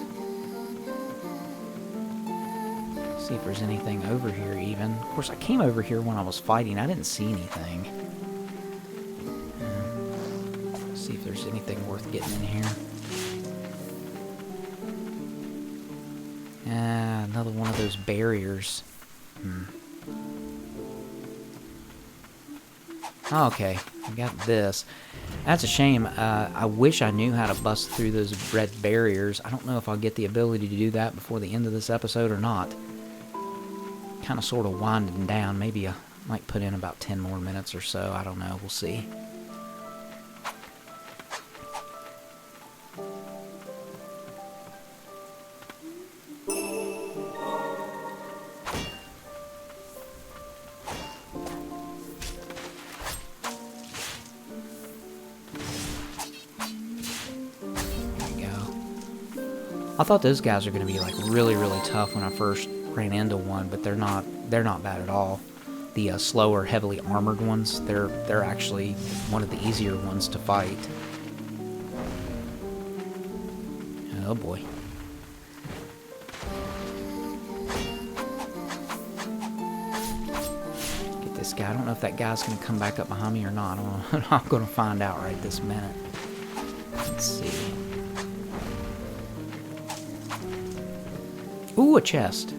See if there's anything over here even. Of course, I came over here when I was fighting. I didn't see anything. See if there's anything worth getting in here. Another one of those barriers. Oh, okay, I got this. That's a shame. I wish I knew how to bust through those red barriers. I don't know if I'll get the ability to do that before the end of this episode or not. Kind of sort of winding down. Maybe I might put in about 10 more minutes or so. I don't know. We'll see. I thought those guys were going to be like really, really tough when I first ran into one, but they're not bad at all. The slower, heavily armored ones, they're actually one of the easier ones to fight. Oh boy. Get this guy. I don't know if that guy's going to come back up behind me or not. I'm going to find out right this minute. Let's see. Ooh, a chest.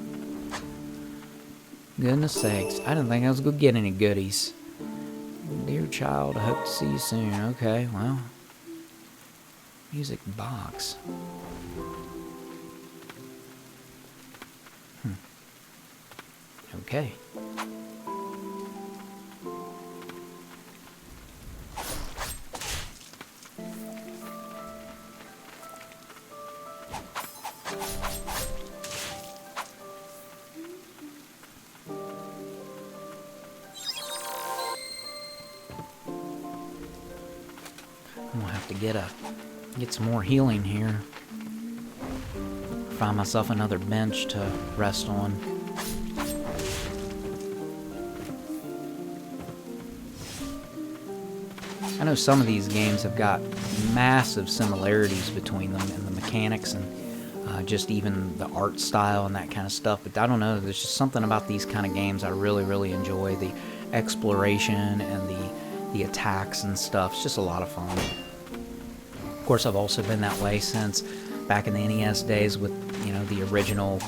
Goodness sakes. I didn't think I was going to get any goodies. Dear child, I hope to see you soon. Okay, well. Music box. Okay. I'm gonna have to get some more healing here. Find myself another bench to rest on. I know some of these games have got massive similarities between them in the mechanics and just even the art style and that kind of stuff, but I don't know, there's just something about these kind of games I really, really enjoy. The exploration and the attacks and stuff. It's just a lot of fun. Of course, I've also been that way since back in the NES days with, you know, the original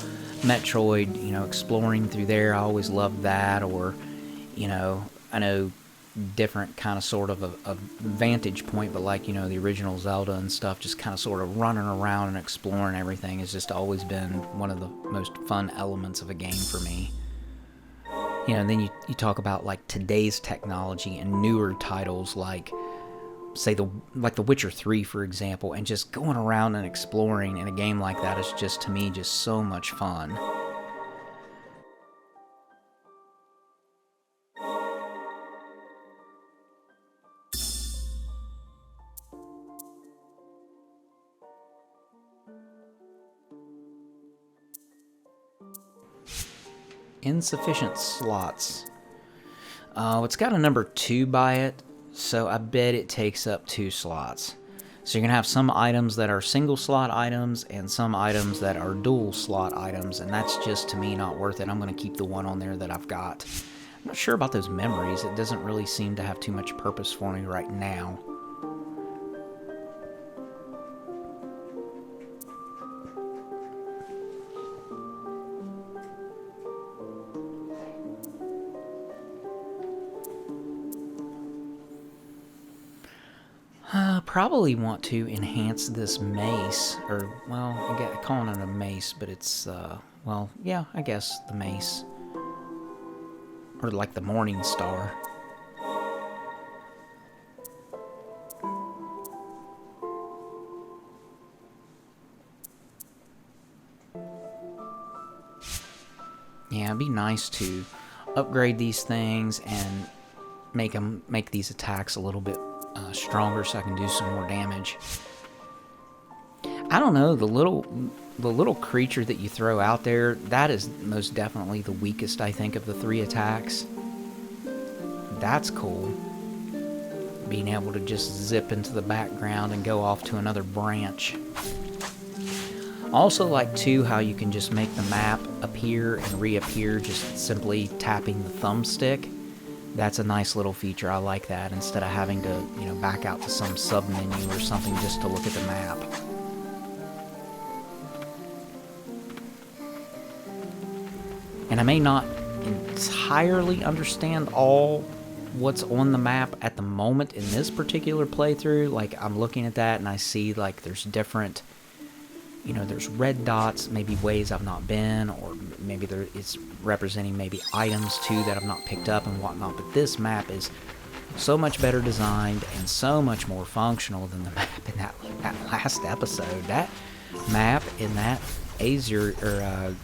Metroid, you know, exploring through there. I always loved that. Or, you know, I know different kind of sort of a vantage point, but like, you know, the original Zelda and stuff, just kind of sort of running around and exploring everything has just always been one of the most fun elements of a game for me. You know, and then you talk about like today's technology and newer titles like, say, The Witcher 3, for example, and just going around and exploring in a game like that is just, to me, just so much fun. Insufficient slots. It's got a number 2 by it, so I bet it takes up 2 slots. So you're going to have some items that are single slot items and some items that are dual slot items, and that's just, to me, not worth it. I'm going to keep the one on there that I've got. I'm not sure about those memories. It doesn't really seem to have too much purpose for me right now. Probably want to enhance this mace, or, well, I'm calling it a mace, but it's, well, yeah, I guess the mace. Or like the Morning Star. Yeah, it'd be nice to upgrade these things and make these attacks a little bit stronger so I can do some more damage. I don't know, the little creature that you throw out there, that is most definitely the weakest, I think, of the 3 attacks. That's cool. Being able to just zip into the background and go off to another branch. Also like, too, how you can just make the map appear and reappear just simply tapping the thumbstick. That's a nice little feature. I like that, instead of having to, you know, back out to some sub-menu or something just to look at the map. And I may not entirely understand all what's on the map at the moment in this particular playthrough. Like, I'm looking at that and I see, like, there's different, you know, there's red dots, maybe ways I've not been, or maybe it's representing maybe items too that I've not picked up and whatnot. But this map is so much better designed and so much more functional than the map in that last episode. That map in that Azure, or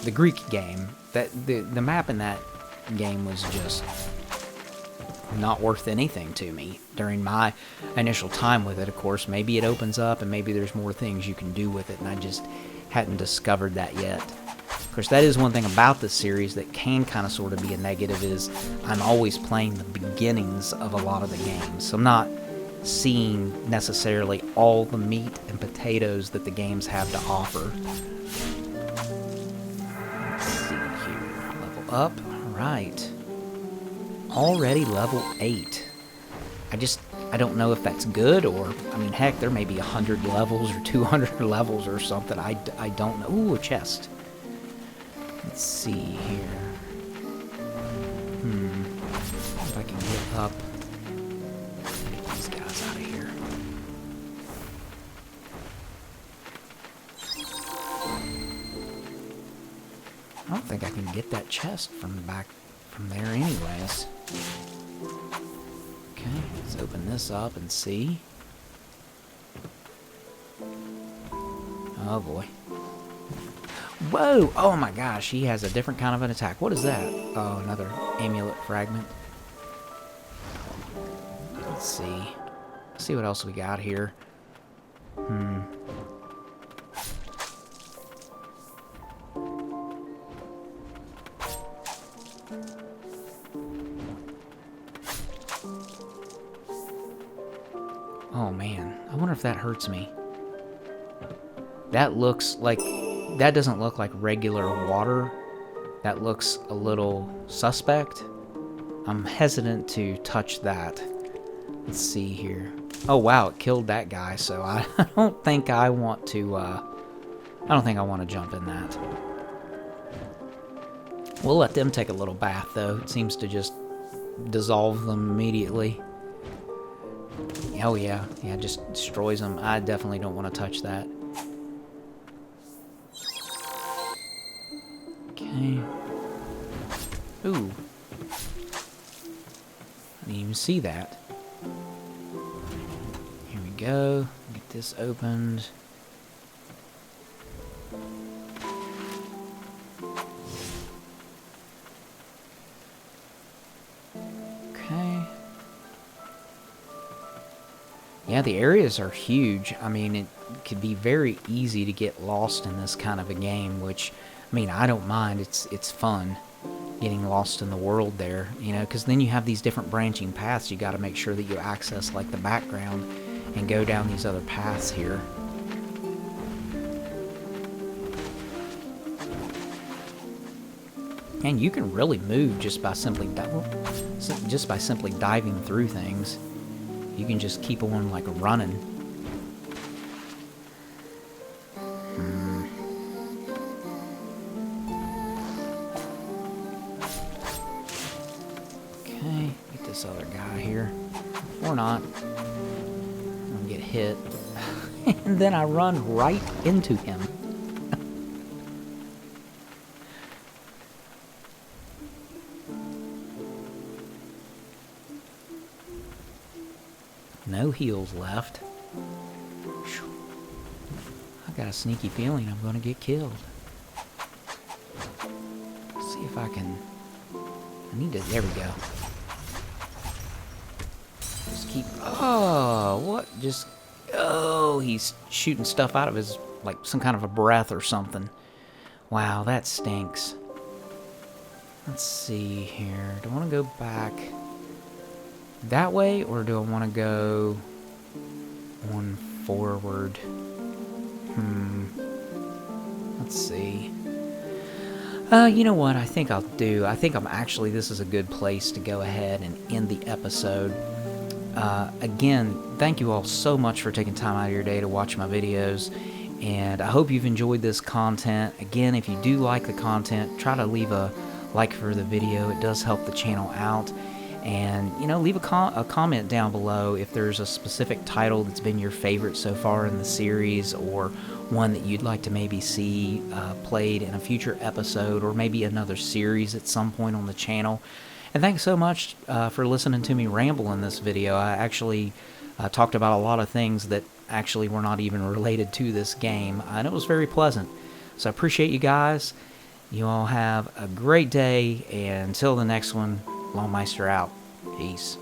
the Greek game, that the map in that game was just not worth anything to me during my initial time with it. Of course, maybe it opens up and maybe there's more things you can do with it, and I just hadn't discovered that yet. Of course, that is one thing about this series that can kind of sort of be a negative, is I'm always playing the beginnings of a lot of the games. So I'm not seeing necessarily all the meat and potatoes that the games have to offer. Let's see here. Level up. All right. Already level 8. I don't know if that's good, or, I mean, heck, there may be 100 levels or 200 levels or something. I don't know. Ooh, a chest. Let's see here. If I can get up. Get these guys out of here. I don't think I can get that chest from there anyways. Okay, let's open this up and see. Oh boy. Whoa! Oh my gosh, he has a different kind of an attack. What is that? Oh, another amulet fragment. Let's see. Let's see what else we got here. Oh man, I wonder if that hurts me. That looks like... That doesn't look like regular water. That looks a little suspect. I'm hesitant to touch that. Let's see here. Oh wow, it killed that guy, so I don't think I want to, I don't think I want to jump in that. We'll let them take a little bath, though. It seems to just dissolve them immediately. Oh yeah, yeah, it just destroys them. I definitely don't want to touch that. Okay. Ooh. I didn't even see that. Here we go. Get this opened. Okay. Yeah, the areas are huge. I mean, it could be very easy to get lost in this kind of a game, which, I mean, I don't mind. It's fun getting lost in the world there, you know, because then you have these different branching paths. You got to make sure that you access, like, the background and go down these other paths here. And you can really move just by simply diving through things. You can just keep on, like, running. Okay, get this other guy here. Or not. I'm gonna get hit. And then I run right into him. No heals left. I got a sneaky feeling I'm going to get killed. Let's see if I can... I need to... There we go. Just keep... Oh, what? Just... Oh, he's shooting stuff out of his... Like some kind of a breath or something. Wow, that stinks. Let's see here. Do I want to go back... that way, or do I want to go on forward? Let's see. You know what? I think I'll do. I think this is a good place to go ahead and end the episode. Again, thank you all so much for taking time out of your day to watch my videos, and I hope you've enjoyed this content. Again, if you do like the content, try to leave a like for the video. It does help the channel out. And, you know, leave a comment down below if there's a specific title that's been your favorite so far in the series, or one that you'd like to maybe see played in a future episode, or maybe another series at some point on the channel. And thanks so much for listening to me ramble in this video. I actually talked about a lot of things that actually were not even related to this game, and it was very pleasant. So I appreciate you guys. You all have a great day, and until the next one, Meister out. Peace.